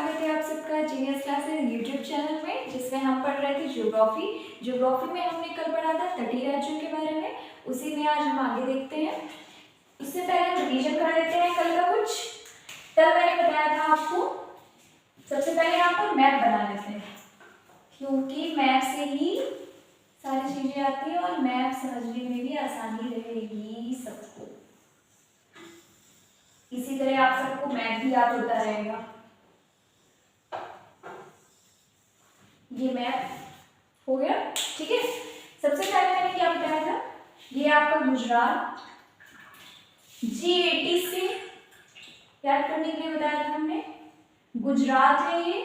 स्वागत है आप सबका जीनियस क्लासेस यूट्यूब चैनल में, जिसमें हम पढ़ रहे थे ज्योग्राफी। ज्योग्राफी में हमने कल पढ़ा था तटीय राज्यों के बारे में, उसी में आज हम आगे देखते हैं। उससे पहले रिवीजन कर लेते हैं कल का कुछ। कल मैंने बताया था आपको, सबसे पहले यहाँ पर मैप बना लेते हैं, क्योंकि मैप से ही सारी चीजें आती हैं और मैप समझने में भी आसानी रहेगी सबको। इसी तरह आप सबको मैप भी याद होता रहेगा। ये मैप हो गया, ठीक है। सबसे पहले मैंने क्या बताया था, ये आपका गुजरात G80 से याद करने के लिए बताया था हमने। गुजरात है ये,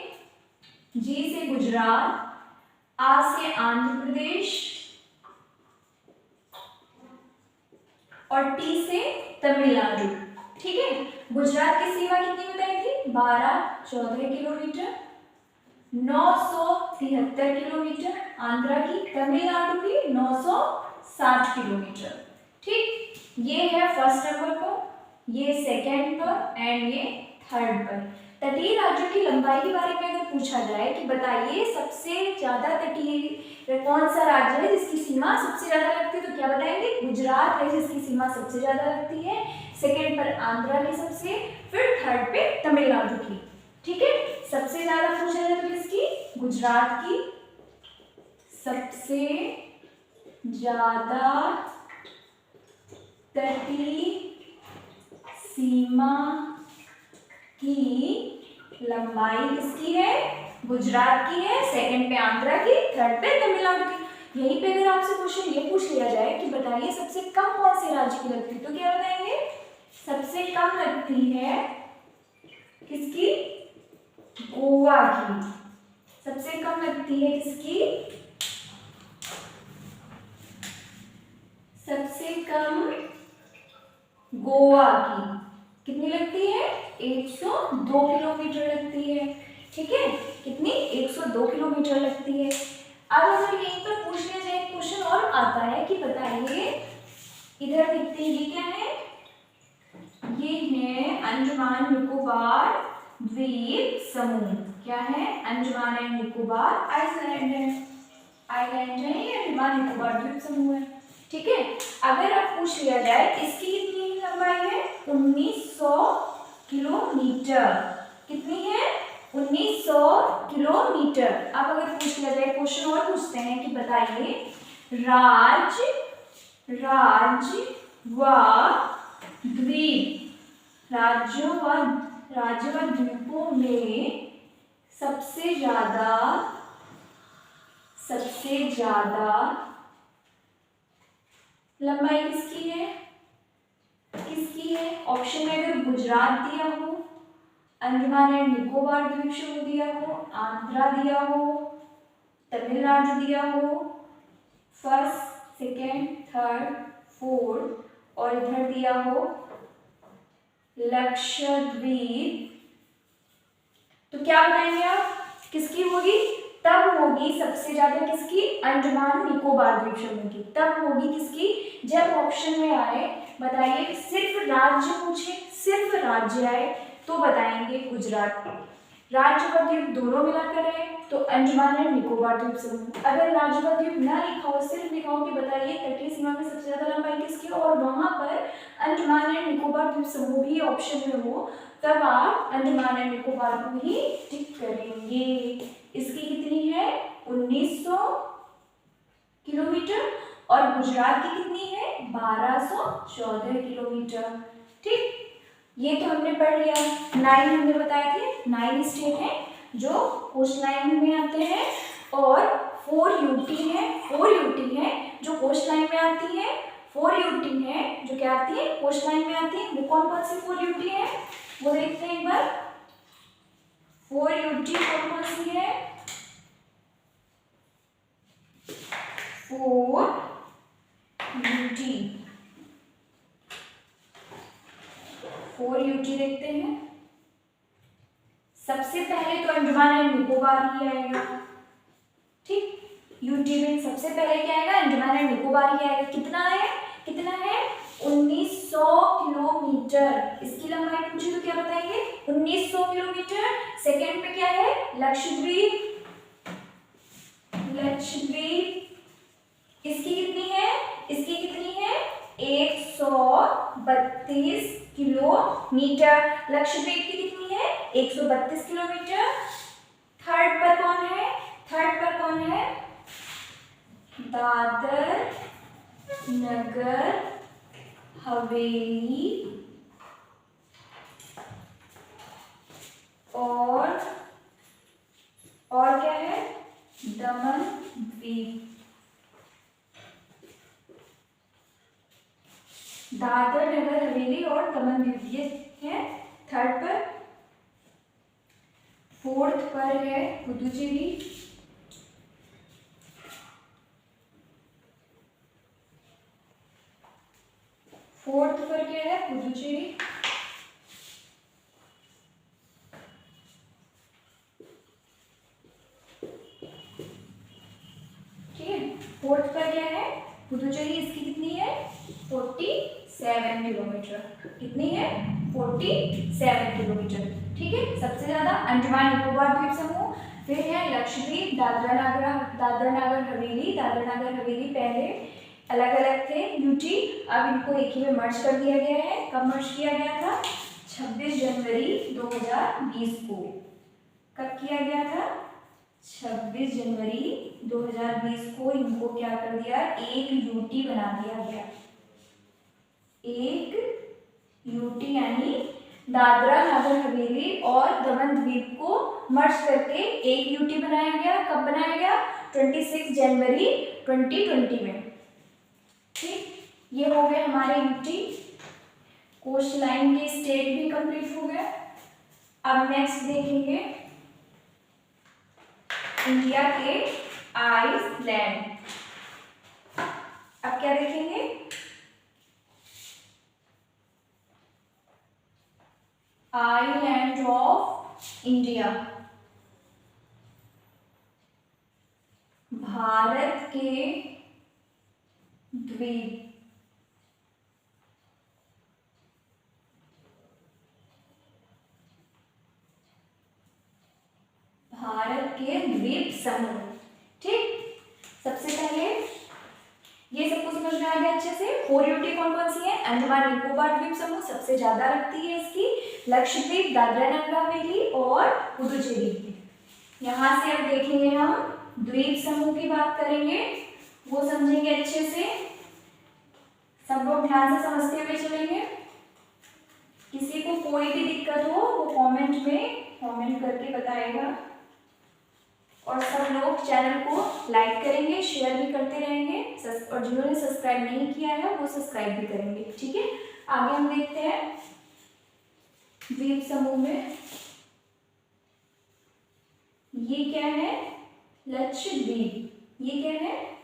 G से गुजरात, A से आंध्र प्रदेश और T से तमिलनाडु, ठीक है। गुजरात की सीमा कितनी बताई थी, 12-14 किलोमीटर, 973 किलोमीटर। आंध्रा की, तमिलनाडु की 960 किलोमीटर, ठीक। ये है फर्स्ट नंबर पर, ये सेकंड पर एंड ये थर्ड पर। तटीय राज्यों की लंबाई के बारे में अगर पूछा जाए कि बताइए सबसे ज्यादा तटीय कौन सा राज्य है जिसकी सीमा सबसे ज्यादा लगती है, तो क्या बताएंगे, गुजरात है जिसकी सीमा सबसे ज्यादा लगती है, सेकंड पर आंध्रा की सबसे, फिर थर्ड पे तमिलनाडु की, ठीक है। सबसे ज्यादा पूछा जाए तो किसकी, गुजरात की सबसे ज्यादा तटीय सीमा की लंबाई किसकी है, गुजरात की है, सेकंड पे आंध्रा की, थर्ड पे तमिलनाडु की। यहीं पे अगर आपसे क्वेश्चन ये पूछ लिया जाए कि बताइए सबसे कम कौन से राज्य की लगती है, तो क्या बताएंगे, सबसे कम लगती है किसकी, गोवा की। सबसे कम लगती है किसकी, सबसे कम गोवा की। कितनी लगती है, 102 किलोमीटर लगती है, ठीक है। कितनी, 102 किलोमीटर लगती है। अब अगर यहीं पर पूछ लिया जाए क्वेश्चन और आता है कि बताइए, इधर देखते हैं ये क्या है, ये है अंडमान निकोबार द्वीप समूह। क्या है, अंडमान एंड निकोबार आइलैंड है, आइलैंड है ये अंडमान निकोबार द्वीप समूह है, ठीक है। अगर अब पूछ लिया जाए इसकी कितनी लंबाई है, 1900 किलोमीटर। कितनी है, 1900 किलोमीटर। अब अगर पूछ लिया जाए क्वेश्चन और पूछते हैं कि बताइए राज्य व द्वीप, राज्य व द्वीपों में सबसे ज्यादा लंबाई किसकी है, ऑप्शन में अगर गुजरात दिया हो, अंडमान एंड निकोबार द्वीप समूह दिया हो, आंध्रा दिया हो, तमिलनाडु दिया हो, फर्स्ट सेकेंड थर्ड फोर्थ, और इधर दिया हो लक्षद्वीप, तो क्या बताएंगे आप, किसकी होगी, तब होगी सबसे ज्यादा किसकी, अंडमान निकोबार द्वीप समूह की। तब होगी किसकी, जब ऑप्शन में आए बताइए सिर्फ राज्य पूछे, सिर्फ राज्य आए तो बताएंगे गुजरात। राज्य व द्वीप दोनों मिलाकर है तो अंडमान एंड निकोबार द्वीप समूह। अगर राज्य व द्वीप ना लिखा हो, सिर्फ लिखा हो कि बताइए तटीय सीमा में सबसे ज्यादा लंबाई किसकी और वहां पर अंडमान एंड निकोबार द्वीप समूह भी ऑप्शन में हो, तब आप अंडमान एंड निकोबार को ही टिक करेंगे। इसकी कितनी है, 1900 किलोमीटर, और गुजरात की कितनी है, 1214 किलोमीटर, ठीक। ये तो हमने पढ़ लिया। 9 हमने बताए थे, 9 स्टेट हैं जो कोस्ट लाइन में आते हैं, और 4 यूटी है, 4 यूटी है जो कोस्ट लाइन में आती है, 4 यूटी है जो क्या आती है, कोस्ट लाइन में आती है। वो कौन कौन सी 4 यूटी है वो देखते हैं एक बार। 4 यूटी कौन कौन सी है, 4 यूटी, 4 यूटी देखते हैं। सबसे पहले तो अंडमान एंड निकोबार ही आएगा, ठीक। यूटी में सबसे पहले क्या आएगा, अंडमान एंड निकोबार ही आएगा। कितना है, 1900 किलोमीटर। इसकी लंबाई पूछी तो क्या बताएंगे, 1900 किलोमीटर। सेकेंड पे लक्षद्वीप, लक्षद्वीप इसकी कितनी है, इसकी कितनी है 132 किलोमीटर। लक्षद्वीप की कितनी है 132 किलोमीटर। थर्ड पर कौन है, थर्ड पर कौन है, दादर नगर हवेली और क्या है, दमन द्वीप। दादर नगर हवेली और दमन द्वीप ये है थर्ड पर। फोर्थ पर है पुदुचेरी, फोर्थ पर क्या है पुदुचेरी। ठीक है, फोर्थ पर क्या है पुदुचेरी, इसकी कितनी है 47 किलोमीटर। कितनी है 47 किलोमीटर। ठीक है, सबसे ज्यादा अंडमान निकोबार द्वीप समूह, फिर है लक्षद्वीप, दादरा नागर हवेली। दादरा नागर हवेली पहले अलग अलग थे यूटी, अब इनको एक ही में मर्ज कर दिया गया है। कब मर्ज किया गया था, 26 जनवरी 2020 को। कब किया गया था, 26 जनवरी 2020 को इनको क्या कर दिया, एक यूटी बना दिया गया। एक यूटी यानी दादरा नागर हवेली और दमन द्वीप को मर्ज करके एक यूटी बनाया गया। कब बनाया गया, 26 जनवरी 2020 में। ठीक, ये हो गए हमारे यूटी। कोस्ट लाइन के स्टेट भी कंप्लीट हो गए। अब नेक्स्ट देखेंगे इंडिया के आइलैंड। अब क्या देखेंगे, आइलैंड ऑफ इंडिया। भारत के द्वीप, भारत के द्वीप समूह। ठीक, सबसे पहले ये सबको समझ में आ गया अच्छे से। 4 यूटी कौन कौन सी है, अंडमान निकोबार द्वीप समूह सबसे ज्यादा रखती है इसकी, लक्षद्वीप, दादरा नगर हवेली और पुदुचेरी। यहाँ से अब देखेंगे हम द्वीप समूह की बात करेंगे, वो समझेंगे अच्छे से। सब लोग ध्यान से समझते हुए चलेंगे। किसी को कोई भी दिक्कत हो वो कमेंट में कमेंट करके बताएगा, और सब लोग चैनल को लाइक करेंगे, शेयर भी करते रहेंगे, और जिन्होंने सब्सक्राइब नहीं किया है वो सब्सक्राइब भी करेंगे। ठीक है, आगे हम देखते हैं द्वीप समूह में। ये क्या है, लक्षद्वीप। ये क्या है,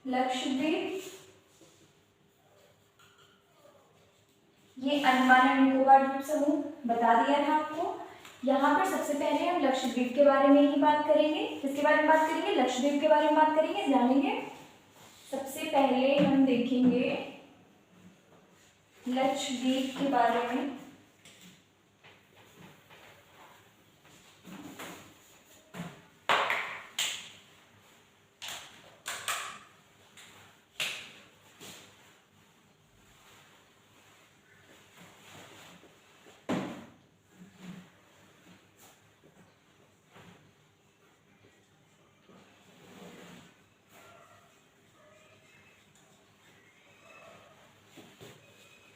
लक्षद्वीप। ये अंडमान और निकोबार द्वीप समूह बता दिया था आपको। यहाँ पर सबसे पहले हम लक्षद्वीप के बारे में ही बात करेंगे। किसके बारे में बात करेंगे, लक्षद्वीप के बारे में बात करेंगे, जानेंगे। सबसे पहले हम देखेंगे लक्षद्वीप के बारे में।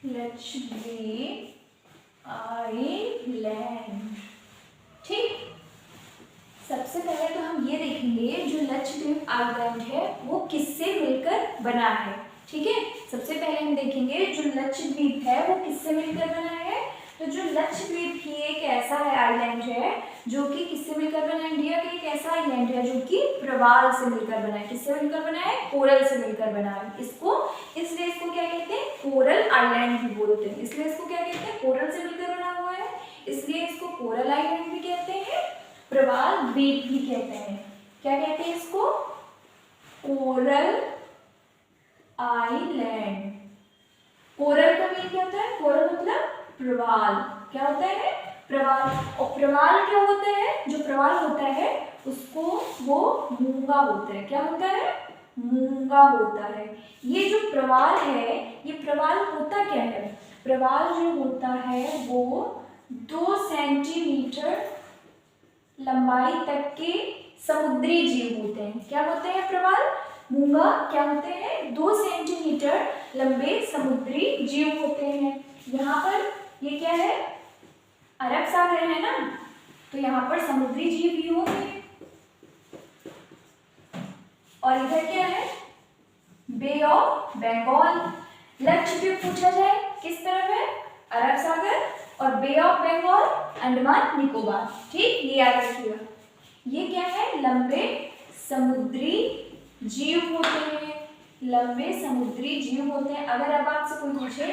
लक्षद्वीप आइलैंड। ठीक, सबसे पहले तो हम ये देखेंगे जो लक्षद्वीप आइलैंड है वो किससे मिलकर बना है। ठीक है, सबसे पहले हम देखेंगे जो लक्षद्वीप है वो किससे मिलकर बना है। तो जो लक्षद्वीप ही एक ऐसा है आइलैंड है जो कि किससे मिलकर बना है, इंडिया का एक ऐसा आइलैंड है जो कि प्रवाल से मिलकर बना है। किससे मिलकर बना है, कोरल से मिलकर बना है। इसको इसलिए इसको क्या कहते हैं, कोरल आइलैंड भी बोलते हैं। इसलिए इसको क्या कहते हैं, कोरल से मिलकर बना हुआ है, इसलिए इसको कोरल आइलैंड भी कहते हैं, प्रवाल द्वीप भी कहते हैं। क्या कहते हैं इसको, कोरल आइलैंड। कोरल का मीन क्या होता है, कोरल मतलब प्रवाल। क्या होता है? प्रवाल। और प्रवाल क्या होता है? जो प्रवाल होता है उसको वो मूंगा होता है। क्या होता है? मूंगा होता है। ये जो प्रवाल है, ये प्रवाल होता क्या है? प्रवाल जो होता है वो 2 सेंटीमीटर लंबाई तक के समुद्री जीव होते हैं। क्या होते हैं प्रवाल? मूंगा क्या होते हैं? 2 सेंटीमीटर लंबे समुद्री जीव होते हैं। यहाँ पर ये क्या है? अरब सागर है ना, तो यहाँ पर समुद्री जीव भी होंगे। और इधर क्या है? बे ऑफ बंगाल। लक्षद्वीप पूछा जाए किस तरफ है? अरब सागर। और बे ऑफ बंगाल अंडमान निकोबार। ठीक, ये याद रखिएगा। ये क्या है? लंबे समुद्री जीव होते हैं। लंबे समुद्री जीव होते हैं। अगर अब आपसे कोई पूछे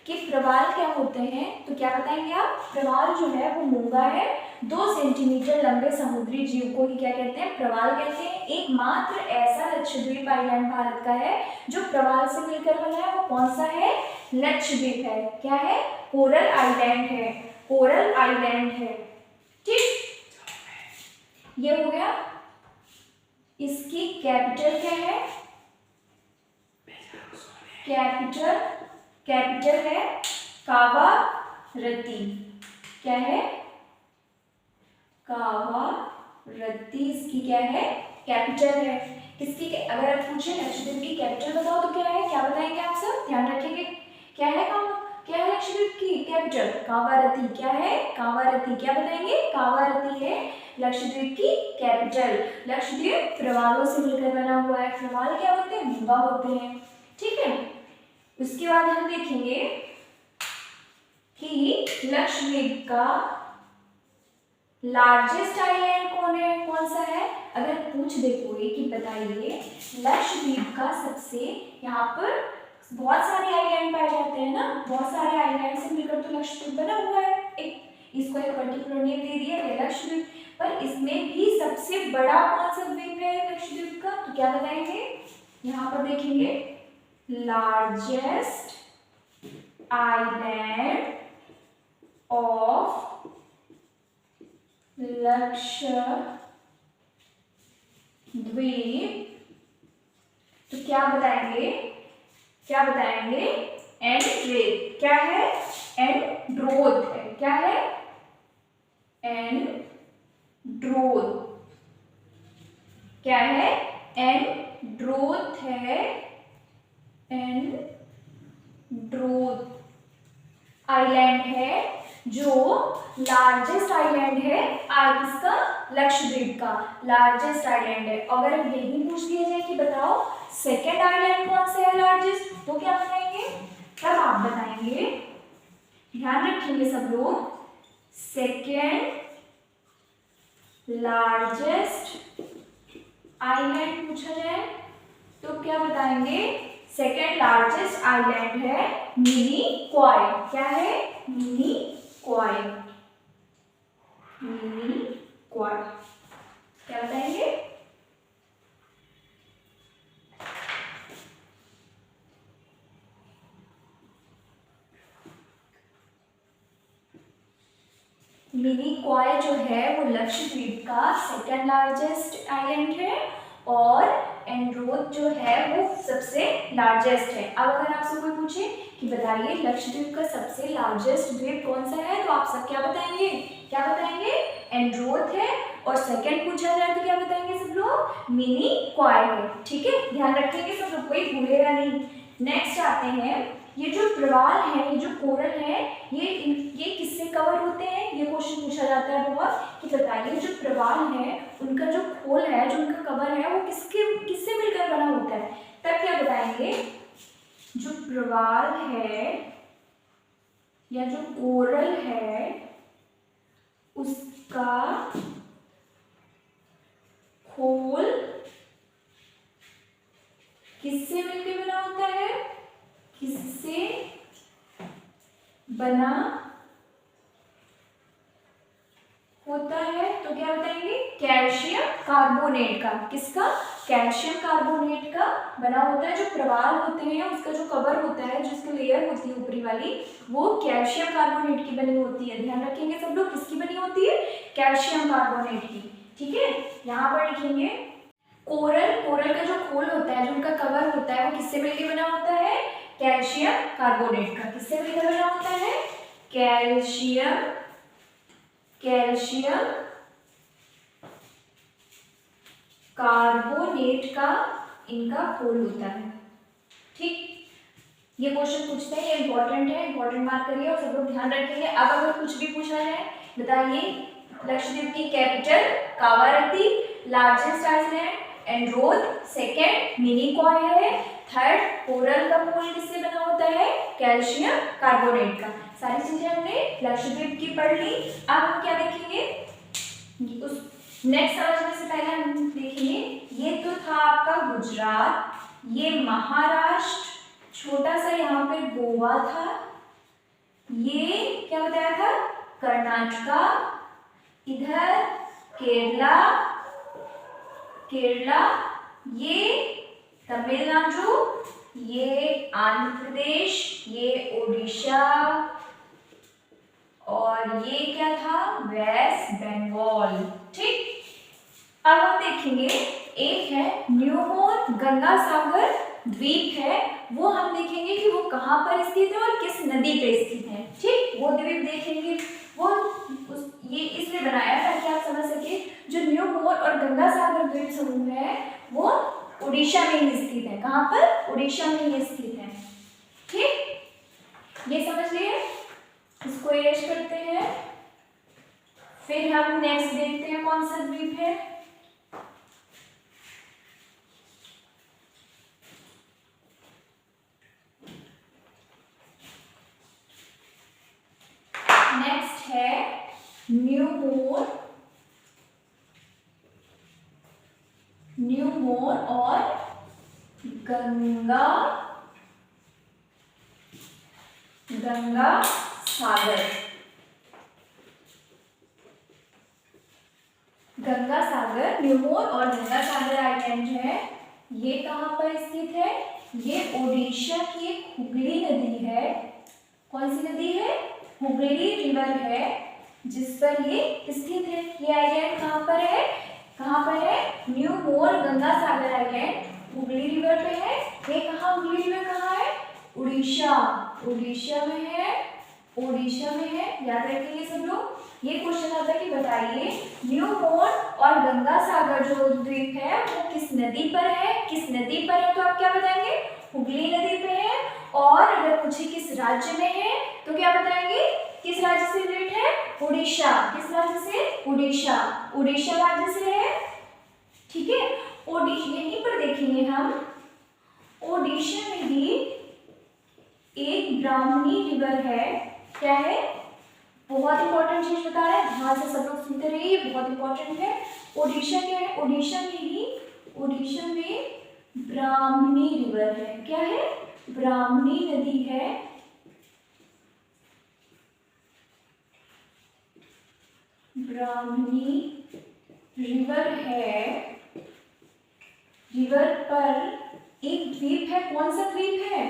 कि प्रवाल क्या होते हैं तो क्या बताएंगे आप? प्रवाल जो है वो मूंगा है। 2 सेंटीमीटर लंबे समुद्री जीव को ही क्या कहते हैं? प्रवाल कहते हैं। एकमात्र ऐसा लक्षद्वीप आइलैंड भारत का है जो प्रवाल से मिलकर बना है। वो कौन सा है? लक्षद्वीप है। क्या है? कोरल आइलैंड है। कोरल आइलैंड है। ठीक, ये हो गया। इसकी कैपिटल क्या है? कैपिटल है कावारत्ती। क्या है? कावारत्ती इसकी क्या है? कैपिटल है। किसकी? अगर आप पूछे लक्षद्वीप की कैपिटल बताओ तो क्या है? क्या बताएंगे आप सब? ध्यान रखेंगे। क्या है? क्या है लक्षद्वीप की कैपिटल? कावारत्ती। क्या है? कावारत्ती। क्या बताएंगे? कावारत्ती है लक्षद्वीप की कैपिटल। लक्षद्वीप प्रवालों से मिलकर बना हुआ है। प्रवाल क्या होते हैं? मूंगा होते हैं। ठीक है, उसके बाद हम देखेंगे कि लक्षद्वीप का लार्जेस्ट आइलैंड कौन सा है? अगर पूछ दे कोई कि बताइए लक्षद्वीप का सबसे, यहाँ पर बहुत सारे आइलैंड पाए जाते हैं ना, बहुत सारे आइलैंड से मिलकर तो लक्षद्वीप बना हुआ है। इसको एक पर्टिकुलर नेम दे दिया है लक्षद्वीप, पर इसमें भी सबसे बड़ा कौन सा द्वीप है लक्षद्वीप का? तो क्या बताएंगे? यहाँ पर देखेंगे लार्जेस्ट आइलैंड ऑफ लक्षद्वीप, तो क्या बताएंगे? क्या बताएंगे? एंड्रोथ। क्या है? एंड्रोथ है। क्या है? एंड्रोथ। क्या है? एंड्रोथ है। एंड्रोथ आइलैंड है जो लार्जेस्ट आइलैंड है किसका? लक्षद्वीप का लार्जेस्ट आइलैंड है। अगर यही पूछ दिया जाए कि बताओ सेकंड आइलैंड कौन सा है लार्जेस्ट, तो क्या बताएंगे? तब आप बताएंगे, ध्यान रखेंगे सब लोग, सेकंड लार्जेस्ट आइलैंड पूछा जाए तो क्या बताएंगे? सेकंड लार्जेस्ट आइलैंड है मिनिकॉय। क्या है? मिनिकॉय। मिनिकॉय क्या बताएंगे? मिनिकॉय जो है वो लक्षद्वीप का सेकंड लार्जेस्ट आइलैंड है और एंड्रोथ जो है वो सबसे लार्जेस्ट है। अब अगर आपसे कोई पूछे कि बताइए लक्षद्वीप का सबसे लार्जेस्ट द्वीप कौन सा है, तो आप सब क्या बताएंगे? क्या बताएंगे? एंड्रोथ है। और सेकंड पूछा जाए तो क्या बताएंगे सब लोग? मिनिकॉय है। ठीक है, ध्यान रखेंगे सब लोग, कोई भूलेगा नहीं। नेक्स्ट आते हैं, ये जो प्रवाल है, ये जो कोरल है, ये किससे कवर होते हैं? ये क्वेश्चन पूछा जाता है बहुत कि बताइए जो प्रवाल है उनका जो खोल है, जो उनका कवर है, वो किससे मिलकर बना होता है? तब क्या बताएंगे? जो प्रवाल है या जो कोरल है उसका खोल किससे मिलकर बना होता है? किससे बना होता है? तो क्या बताएंगे? कैल्शियम कार्बोनेट का। किसका? कैल्शियम कार्बोनेट का बना होता है। जो प्रवाल होते हैं, उसका जो कवर होता है, जिसकी लेयर होती है ऊपरी वाली, वो कैल्शियम कार्बोनेट की बनी होती है। ध्यान रखेंगे सब लोग, किसकी बनी होती है? कैल्शियम कार्बोनेट की। ठीक है, यहाँ पर लिखेंगे कोरल। कोरल का जो खोल होता है, जो उनका कवर होता है, वो किससे मिलकर बना होता है? कैल्शियम कार्बोनेट का। किससे मिलकर बना होता है? कैल्शियम कार्बोनेट का इनका खोल होता है। ठीक, ये क्वेश्चन पूछते हैं, ये इंपॉर्टेंट है, इंपॉर्टेंट मार्क करिए और सब लोग ध्यान रखेंगे। अब अगर कुछ भी पूछा जाए, बताइए लक्षद्वीप की capital Kavaratti, largest island Androth, second Minicoy है, थर्ड कोरल का खोल किससे बना होता है? कैल्शियम कार्बोनेट का। सारी चीजें हमने लक्षद्वीप की पढ़ ली। अब हम क्या देखेंगे? उस नेक्स्ट समझने से पहले हम देखेंगे, ये तो था आपका गुजरात, ये महाराष्ट्र, छोटा सा यहाँ पे गोवा था, ये क्या बताया था? कर्नाटका, इधर केरला, ये तमिलनाडु, ये आंध्र प्रदेश, ये उड़ीसा, और ये क्या था? वेस्ट बंगाल। ठीक, अब हम देखेंगे, एक है न्यूमोर गंगा सागर द्वीप है, वो हम देखेंगे कि वो कहाँ पर स्थित है और किस नदी पे स्थित है। ठीक, वो द्वीप देखेंगे। वो ये इसलिए बनाया ताकि आप समझ सके, जो न्यूमोर और गंगा सागर द्वीप समूह है वो उड़ीसा में ही स्थित है। कहाँ पर? उड़ीसा में ही स्थित है। ठीक, ये समझ लिए, इसको इरेज करते हैं। फिर हम नेक्स्ट देखते हैं कौन सा द्वीप है। नेक्स्ट है न्यूमोर और गंगा सागर। गंगा सागर, न्यूमोर और गंगा सागर आइलैंड है, ये कहाँ पर स्थित है? ये ओडिशा की एक हुगली नदी है। कौन सी नदी है? हुगली रिवर है, जिस पर ये स्थित है। ये आइलैंड कहाँ पर है? कहाँ पर है? न्यूमोर गंगा सागर आइलैंड हुगली रिवर पे है। ये कहाँ? हुगली रिवर कहाँ है? उड़ीसा में है। याद रखेंगे सब लोग। ये क्वेश्चन आता है कि बताइए न्यूमोर और गंगा सागर जो द्वीप है वो किस नदी पर है? किस नदी पर है तो आप क्या बताएंगे? हुगली नदी पे है। और अगर पूछे किस राज्य में है तो क्या बताएंगे? किस राज्य से रिलेटेड है? उड़ीसा। किस राज्य से? उड़ीसा राज्य से है। ठीक है, ओडिशा यहीं पर देखेंगे हम, ओडिशा में भी एक ब्राह्मणी रिवर है। क्या है? बहुत इंपॉर्टेंट चीज बता रहा है, ध्यान से सब लोग सुनते रहिए, बहुत इंपॉर्टेंट है। ओडिशा क्या है? ओडिशा में ब्राह्मणी रिवर है। क्या है? ब्राह्मणी नदी है। ब्राह्मणी रिवर है, रिवर पर एक द्वीप है। कौन सा द्वीप है?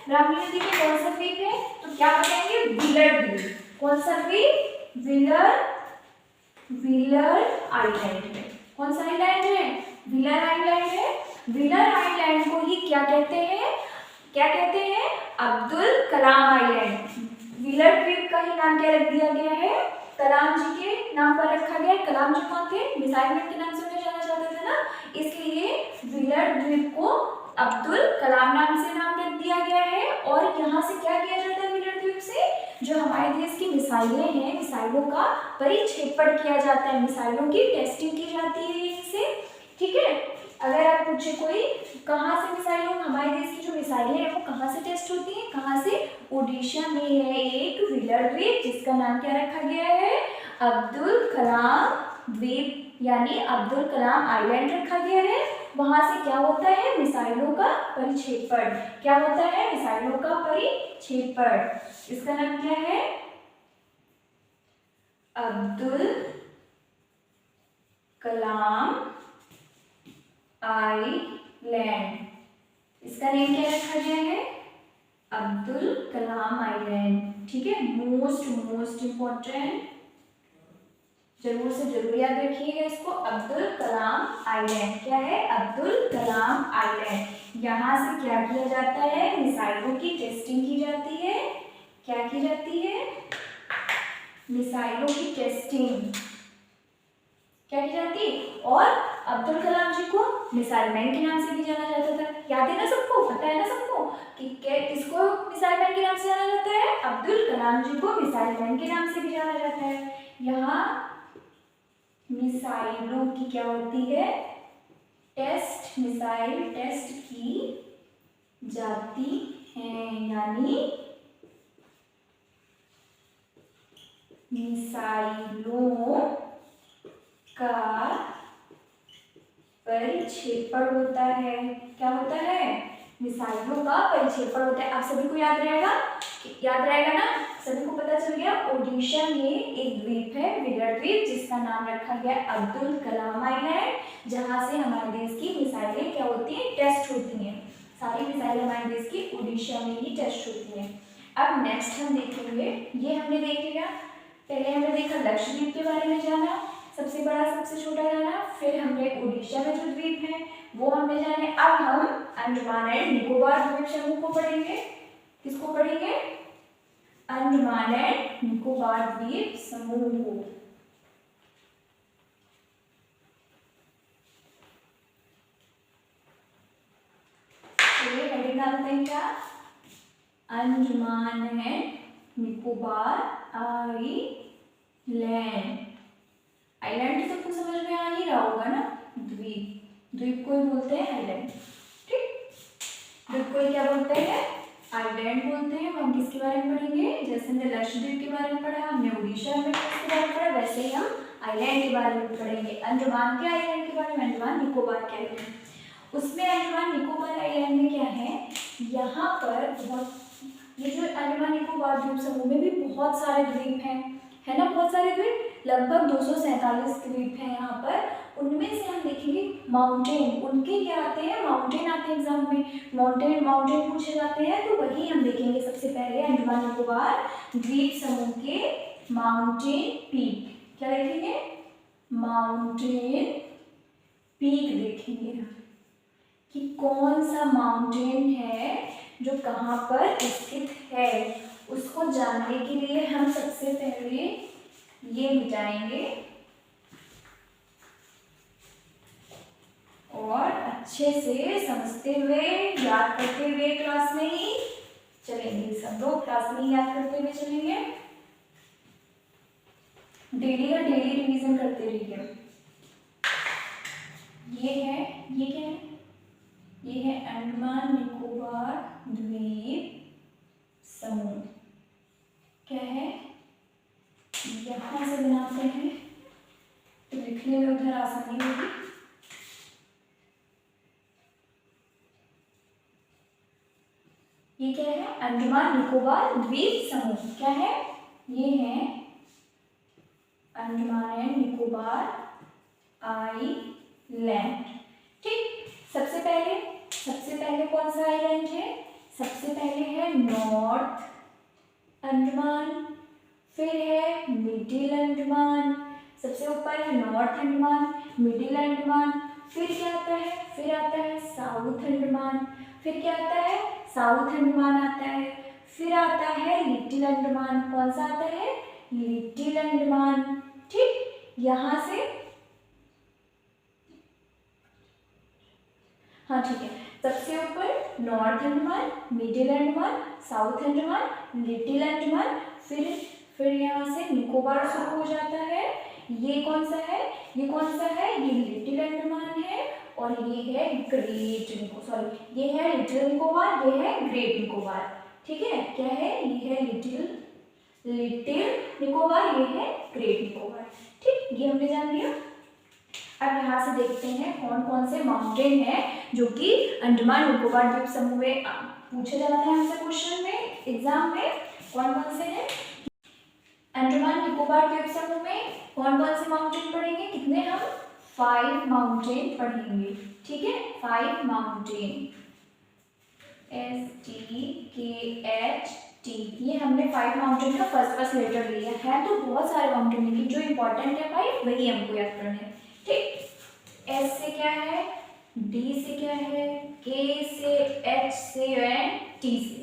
ब्राह्मणी नदी पे कौन सा द्वीप है? तो क्या बताएंगे? व्हीलर द्वीप। कौन सा द्वीप? व्हीलर आइलैंड है। कौन सा आइलैंड है? व्हीलर आइलैंड है। व्हीलर आइलैंड को ही क्या कहते हैं? अब्दुल कलाम आइलैंड। व्हीलर द्वीप का ही नाम क्या रख दिया गया है? कलाम जी के नाम पर रखा गया। कलाम जी कौन थे? मिसाइल मैन के नाम से उन्हें जाना जाता था ना, इसलिए व्हीलर द्वीप को अब्दुल कलाम नाम से नाम रख दिया गया है। और यहाँ से क्या किया जाता है? व्हीलर द्वीप से जो हमारे देश की मिसाइलें हैं, मिसाइलों का परिक्षेपण किया जाता है, मिसाइलों की टेस्टिंग की जाती है यहीं से। ठीक है, अगर आप पूछे कोई कहाँ से मिसाइलों, हमारे देश की जो मिसाइलें हैं वो कहाँ से टेस्ट होती हैं? कहाँ से? ओडिशा में है एक व्हीलर द्वीप, जिसका नाम क्या रखा गया है? अब्दुल कलाम द्वीप, यानी अब्दुल कलाम आइलैंड रखा गया है। वहां से क्या होता है? मिसाइलों का परिक्षेपण। क्या होता है? मिसाइलों का परिक्षेपण। इसका नाम क्या है? अब्दुल कलाम आइलैंड। इसका नेम क्या रखा गया है? अब्दुल कलाम आइलैंड। ठीक है, मोस्ट इम्पोर्टेंट, जरूर से जरूर याद रखिएगा इसको, अब्दुल कलाम आइलैंड। क्या है? अब्दुल कलाम आइलैंड। यहाँ से क्या किया जाता है? मिसाइलों की टेस्टिंग की जाती है। क्या की जाती है? मिसाइलों की टेस्टिंग क्या की जाती है? और अब्दुल कलाम जी को मिसाइल मैन के नाम से भी जाना जाता था। याद है ना सबको? पता है ना सबको कि किसको मिसाइल मैन के नाम से जाना जाता है? अब्दुल कलाम जी को मिसाइल मैन के नाम से भी जाना जाता है। यहाँ मिसाइलों की क्या होती है? टेस्ट, मिसाइल टेस्ट की जाती है, यानी मिसाइलों का परिक्षेपण होता है। क्या होता है? मिसाइलों का परिक्षेपण होता है। आप सभी को याद रहेगा? याद रहेगा ना? सभी को पता चल गया। ओडिशा में एक द्वीप है, विरल द्वीप, जिसका नाम रखा गया अब्दुल कलाम आइलैंड, जहां से हमारे देश की मिसाइलें क्या होती हैं? टेस्ट होती हैं। सारी मिसाइलें हमारे देश की उड़ीसा में ही टेस्ट होती हैं। अब नेक्स्ट हम देखेंगे, ये हमने देख लिया। पहले हमने देखा लक्षद्वीप के बारे में जाना, सबसे बड़ा सबसे छोटा जाना, फिर हमने उड़ीसा में जो द्वीप है वो हमने जाने। अब हम अंडमान एंड निकोबार द्वीप समूह को पढ़ेंगे। किसको पढ़ेंगे? अंडमान एंड निकोबार द्वीप समूह को। चलिए हेडिंग डालते हैं क्या? Andaman and Nicobar island. Island तो सबको समझ में आ ही रहा होगा ना? द्वीप, द्वीप को ही बोलते हैं आइलैंड। ठीक, द्वीप को ही क्या बोलते हैं? आइलैंड बोलते हैं। हम किसके बारे में पढ़ेंगे? जैसे हमने लक्षद्वीप के बारे में पढ़ा, हमने उड़ीसा में किसके बारे में पढ़ा, वैसे ही हम आइलैंड के बारे में पढ़ेंगे। अंडमान के आइलैंड के बारे में, अंडमान निकोबार के आइलैंड। उसमें अंडमान निकोबार आइलैंड में क्या है? यहाँ पर बहुत, ये जो अंडमान निकोबार द्वीप समूह में भी बहुत सारे द्वीप हैं, है ना? बहुत सारे द्वीप, लगभग 247 द्वीप हैं यहाँ पर। उनमें से हम देखेंगे माउंटेन, उनके क्या आते हैं? माउंटेन आते हैं एग्जाम में, माउंटेन पूछे जाते हैं, तो वही हम देखेंगे। सबसे पहले अंडमान निकोबार द्वीप समूह के माउंटेन पीक, क्या देखेंगे? माउंटेन पीक देखेंगे कि कौन सा माउंटेन है जो कहाँ पर स्थित है। उसको जानने के लिए हम सबसे पहले ये मिटाएंगे और अच्छे से समझते हुए, याद करते हुए क्लास में ही चलेंगे। सब लोग क्लास में ही याद करते हुए चलेंगे। डेली का डेली रिवीजन करते रहिए। ये है, ये क्या है? ये है अंडमान निकोबार द्वीप समूह। क्या है? यहां से बनाते हैं तो लिखने में उधर आसानी होगी। ये क्या है? अंडमान निकोबार द्वीप समूह। क्या है? ये है अंडमान एंड निकोबार आइलैंड। ठीक, सबसे पहले कौन सा आइलैंड है? सबसे पहले है नॉर्थ अंडमान, फिर है मिडिल अंडमान, सबसे ऊपर है नॉर्थ अंडमान, मिडिल अंडमान, फिर क्या आता है? फिर आता है साउथ अंडमान, फिर क्या आता है? साउथ अंडमान आता है, फिर आता है लिटिल अंडमान। कौन सा आता है? लिटिल अंडमान। ठीक, यहां से, हाँ ठीक है, सबसे ऊपर north Andaman, middle Andaman, south Andaman, little Andaman, फिर यहाँ से निकोबार शुरू हो जाता है। ये कौन सा है? ये कौन सा है? ये लिटिल अंडमान है और ये है ग्रेट निकोबार, सॉरी ये है लिटिल निकोबार, ये है ग्रेट निकोबार। ठीक है, क्या है? ये है लिटिल निकोबार, ये है ग्रेट निकोबार। ठीक, ये हमने जान लिया। अब यहाँ से देखते हैं कौन कौन से माउंटेन है जो कि अंडमान निकोबार द्वीप समूह में पूछे जाते हैं हमसे क्वेश्चन में, एग्जाम में। कौन कौन से हैं? अंडमान निकोबार द्वीप समूह में कौन कौन से माउंटेन पढ़ेंगे? कितने हम? 5 माउंटेन पढ़ेंगे, ठीक है। 5 माउंटेन, STKHT, ये हमने 5 माउंटेन का फर्स्ट लेटर लिया है। तो बहुत सारे माउंटेन लेकिन जो इंपॉर्टेंट है भाई वही हमको याद करना है, ठीक। S से क्या है, D से क्या है, K से, H से एंड T से।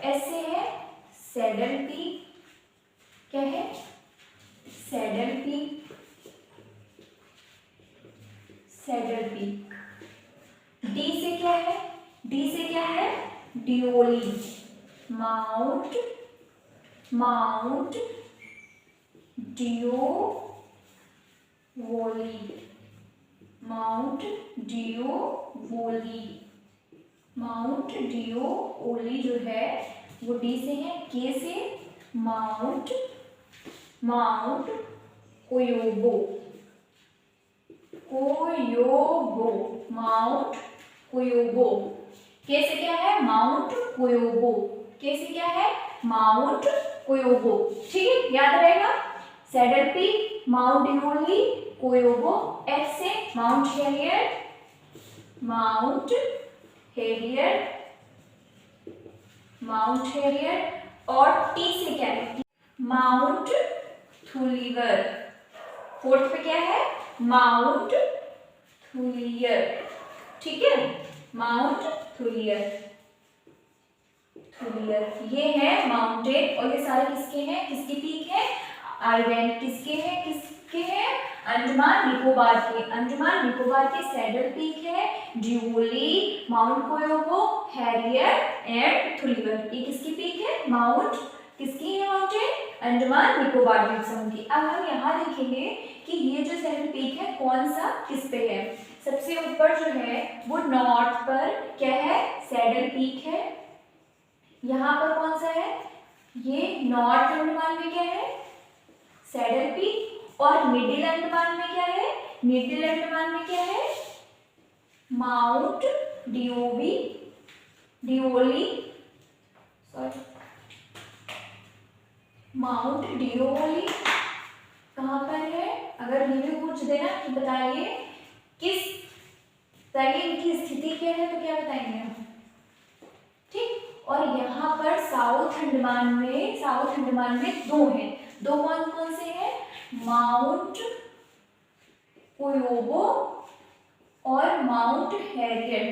S से है सैडल पीक, क्या है, saddle peak, saddle peak. D से क्या है, D से क्या है, डिओली, माउंट, माउंट डिओवोली, माउंट डिओवोली, माउंट डिओवोली जो है वो डी से है। के से माउंट, माउंट कोयोबो, कोयोबो, माउंट कोयोबो। के से क्या है, माउंट कोयोबो, के से क्या है, माउंट कोयोबो, ठीक है, याद रहेगा। Saddle peak, mount Diavolo, Koyob. H से mount Harriet, mount Harriet, mount Harriet. और टी से क्या है, माउंट थुलिवर। फोर्थ पे क्या है, माउंट थुलियर, ठीक है, माउंट थुलियर, थुलियर। ये है माउंटेन और ये सारे किसके हैं, किसकी पीक है, आइलैंड किसके हैं, किसके हैं, अंडमान निकोबार के, अंडमान निकोबार के सैडल पीक है, डिओली, माउंट कोयोबो, हैरियट एंड थुलिवर। ये किसकी पीक है, माउंट, किसकी है माउंटेन, अंडमान निकोबार द्वीप समूह की। अब हम यहाँ देखेंगे कि ये जो सैडल पीक है कौन सा किस पे है। सबसे ऊपर जो है वो नॉर्थ पर क्या है, सैडल पीक है। यहाँ पर कौन सा है, ये नॉर्थ अंडमान में क्या है, सैडल पीक। और मिडिल अंडमान में क्या है, मिडिल अंडमान में क्या है, माउंट डिओवी, डिओली, सॉरी, माउंट डिओली कहाँ पर है। अगर रिव्यू पूछ देना तो बताइए किस तरह इनकी स्थिति क्या है, तो क्या बताएंगे हम, ठीक। और यहाँ पर साउथ अंडमान में, साउथ अंडमान में दो हैं, दो कौन कौन से हैं, माउंट कोयोबो और माउंट हैरियट,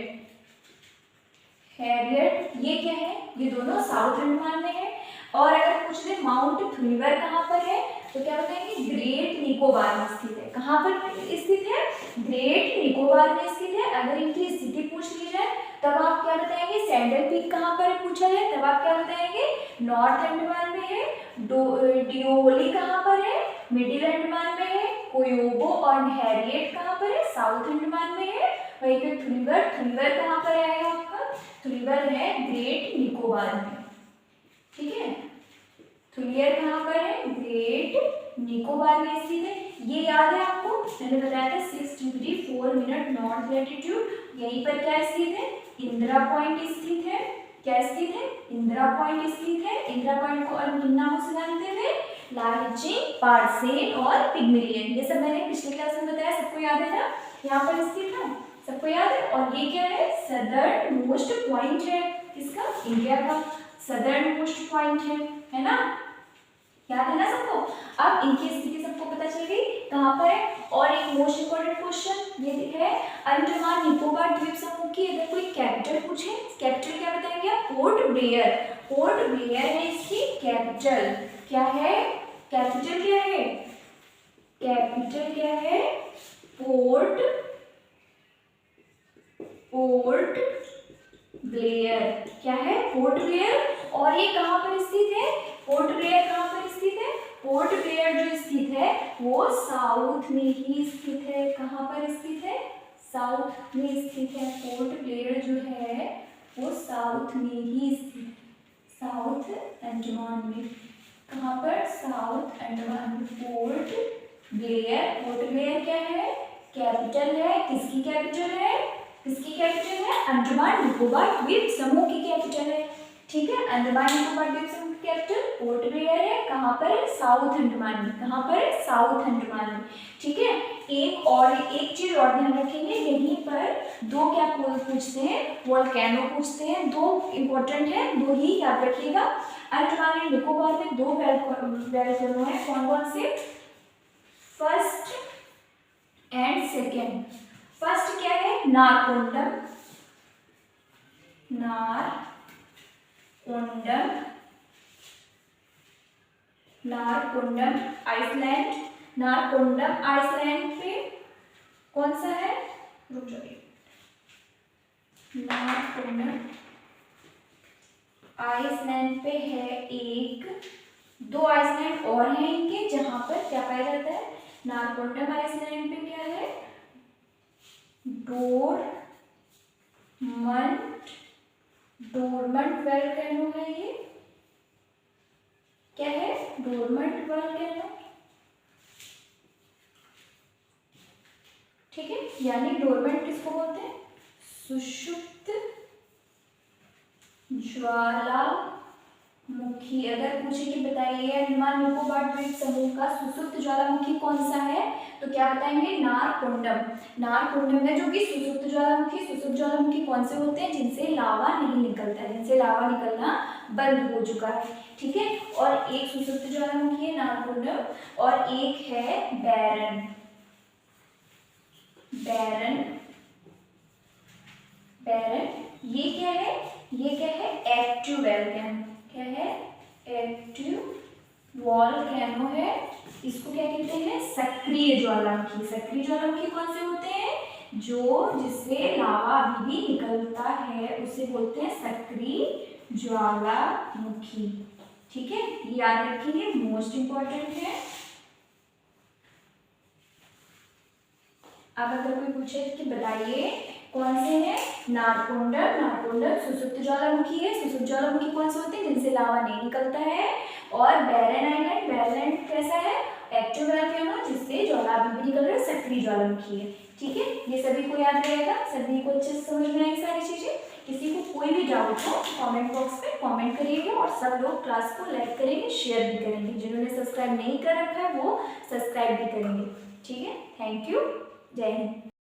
हैरियट ये क्या है, ये दोनों साउथ अंडमान में है। और अगर पूछ ले माउंट थुलिवर कहाँ पर है, तो क्या बताएंगे, ग्रेट निकोबार में स्थित है। कहाँ पर स्थित है, ग्रेट निकोबार में स्थित है। अगर इनकी स्थिति पूछ ली जाए तब आप क्या बताएंगे, सैडल पीक कहाँ पर है पूछा जाए तब आप क्या बताएंगे, नॉर्थ अंडमान में है। डिओली कहाँ पर है, मिडिल अंडमान में है। कोयोबो और हैरियट कहाँ पर है, साउथ अंडमान में है। वहीं पे थुलिवर, थुलिवर कहाँ पर आएगा आपका, थुलिवर है ग्रेट निकोबार में, ठीक है। थुलियर कहाँ पर है, ग्रेट निकोबार में स्थित है। ये याद है आपको, मैंने बताया था 6 डिग्री 4 मिनट नॉर्थ लैटिट्यूड। यहीं पर क्या स्थित है, इंदिरा पॉइंट स्थित है। क्या स्थित है, इंदिरा पॉइंट स्थित है। इंदिरा पॉइंट को और किन नामों से जानते थे, लाहिचिंग, पार्सेन और पिग्मेलियन। ये सब मैंने पिछले क्लास में बताया, सबको याद है ना, यहाँ पर स्थित है, सबको याद है। और ये क्या है, सदर्न मोस्ट पॉइंट है किसका, इंडिया का सदर्न मोस्ट पॉइंट है ना, याद है ना सबको। अब इनकी स्थिति सबको पता चल गई कहाँ पर है। और एक मोस्ट इंपोर्टेंट क्वेश्चन ये है, अंडमान निकोबार द्वीप समूह की अगर कोई कैपिटल पूछे, कैपिटल क्या बताएंगे आप, पोर्ट ब्लेयर। पोर्ट ब्लेयर है इसकी कैपिटल, क्या है, कैपिटल क्या है, कैपिटल क्या है, पोर्ट, पोर्ट ब्लेयर, क्या है, पोर्ट ब्लेयर। और ये कहाँ पर स्थित है, पोर्ट ब्लेयर कहाँ पर स्थित है, पोर्ट ब्लेयर जो स्थित है वो साउथ में ही स्थित है। कहाँ पर स्थित है, साउथ में स्थित है। पोर्ट ब्लेयर जो है वो साउथ में ही स्थित, साउथ अंडमान में। कहाँ पर, साउथ अंडमान में पोर्ट ब्लेयर। पोर्ट ब्लेयर क्या है, कैपिटल है, किसकी कैपिटल है, किसकी कैपिटल है, अंडमान निकोबार द्वीप समूह की कैपिटल है, ठीक है। अंडमान निकोबार द्वीप समूह की कैपिटल पोर्ट ब्लेयर है। कहाँ पर, साउथ अंडमान में, कहाँ पर, साउथ अंडमान में, ठीक है। एक चीज और ध्यान रखेंगे, यहीं पर दो क्या पूछते हैं, वोल्केनो पूछते हैं, दो इंपॉर्टेंट है, दो ही याद रखिएगा। अंडमान एंड निकोबार में दो वोल्केनो है, कौन कौन से, फर्स्ट एंड सेकेंड। फर्स्ट क्या है, नारकोंडम, नारकोंडम आइसलैंड, नारकोंडम आइसलैंड पे कौन सा है, रुक जाइए, नारकोंडम आइसलैंड पे है एक, दो आइसलैंड और हैं इनके जहां पर क्या पाया जाता है, नारकोंडम आइसलैंड पे क्या है, डोरमंट वोल्केनो है, ये क्या है, डोरमंट वोल्केनो, ठीक है। यानी डोरमेंट किसको बोलते हैं, सुषुप्त ज्वालामुखी। अगर पूछे कि बताइए अंडमान निकोबार द्वीप समूह का सुषुप्त ज्वालामुखी कौन सा है, तो क्या बताएंगे, नारकोंडम। नारकोंडम है जो कि सुषुप्त ज्वालामुखी कौन से होते हैं, जिनसे लावा नहीं निकलता है, जिनसे लावा निकलना बंद हो चुका है, ठीक है। और एक सुषुप्त ज्वालामुखी है नारकोंडम, और एक है बैरन, ये क्या है, एक्टिव वोल्केनो, क्या है, एक्टिव वोल्केनो है। इसको क्या कहते हैं, सक्रिय ज्वालामुखी। सक्रिय ज्वालामुखी कौन से होते हैं, जिससे लावा अभी भी निकलता है, उसे बोलते हैं सक्रिय ज्वालामुखी, ठीक है। याद रखिए, मोस्ट इंपॉर्टेंट है। अब अगर कोई पूछे कि बताइए कौन से हैं, नारकोंडम सुषुप्त ज्वालामुखी है, सुषुप्त ज्वालामुखी कौन से होते हैं, जिनसे लावा नहीं निकलता है। और बैरन कैसा है, एक्टिव वोल्केनो, जिससे ज्वाला अभी भी निकल रहा है, सक्रिय ज्वालामुखी है, ठीक है। ये सभी को याद रहेगा, सभी को अच्छे से समझ में आएगी सारी चीजें। किसी को कोई भी डाउट हो कमेंट बॉक्स में कमेंट करिएगा, और सब लोग क्लास को लाइक करेंगे, शेयर भी करेंगे, जिन्होंने सब्सक्राइब नहीं कर रखा है वो सब्सक्राइब भी करेंगे, ठीक है। थैंक यू, जय हिंद।